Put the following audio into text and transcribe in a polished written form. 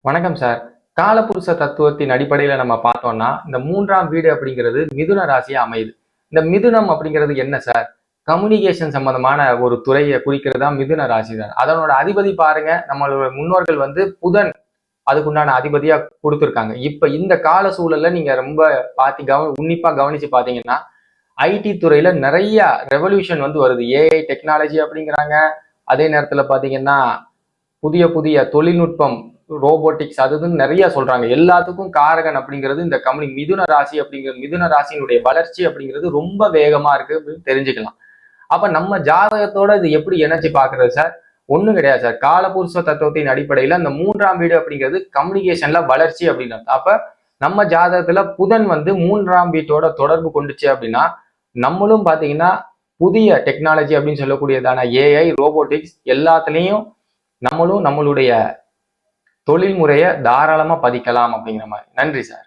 வணக்கம் சார். காலபுருஷ தத்துவத்தின் அடிப்படையில நம்ம பார்த்தோம்னா, இந்த 3ஆம் வீடு அப்படிங்கிறது மிதுன ராசியா அமையுது. இந்த மிதுனம் அப்படிங்கிறது என்ன சார்? கம்யூனிகேஷன் சம்பந்தமான ஒரு துறையை குறிக்கிறது தான் மிதுன ராசி தான். அதனோட அதிபதி பாருங்க, நம்மளோட முன்னோர்கள் புதன் அதுக்குண்டான அதிபதியா கொடுத்துருக்காங்க. இப்ப இந்த கால சூழல்ல நீங்க ரொம்ப உன்னிப்பா கவனிச்சு பாத்தீங்கன்னா, ஐடி துறையில நிறைய ரெவல்யூஷன் வருது. ஏஐ டெக்னாலஜி அப்படிங்கிறாங்க. அதே நேரத்துல பாத்தீங்கன்னா புதிய புதிய தொழில்நுட்பம், ரோபோட்டிக்ஸ் அதுன்னு நிறைய சொல்றாங்க. எல்லாத்துக்கும் காரகன் அப்படிங்கிறது இந்த மிதுன ராசி அப்படிங்கிறது, மிதுன ராசியினுடைய வளர்ச்சி அப்படிங்கிறது ரொம்ப வேகமா இருக்கு அப்படின்னு தெரிஞ்சுக்கலாம். அப்ப நம்ம ஜாதகத்தோட இது எப்படி இணைச்சு பாக்குறது சார்? ஒண்ணும் கிடையாது சார். காலபுருஷ தத்துவத்தின் அடிப்படையில அந்த 3ஆம் வீடு அப்படிங்கிறது கம்யூனிகேஷன்ல வளர்ச்சி அப்படின்னு. அப்ப நம்ம ஜாதகத்துல புதன் 3ஆம் வீட்டோட தொடர்பு கொண்டுச்சு அப்படின்னா, நம்மளும் பாத்தீங்கன்னா புதிய டெக்னாலஜி அப்படின்னு சொல்லக்கூடியதான ஏஐ, ரோபோட்டிக்ஸ் எல்லாத்துலயும் நம்மளும் நம்மளுடைய தொழில் முறையை தாராளமா பதிக்கலாம் அப்படிங்கிற மாதிரி. நன்றி சார்.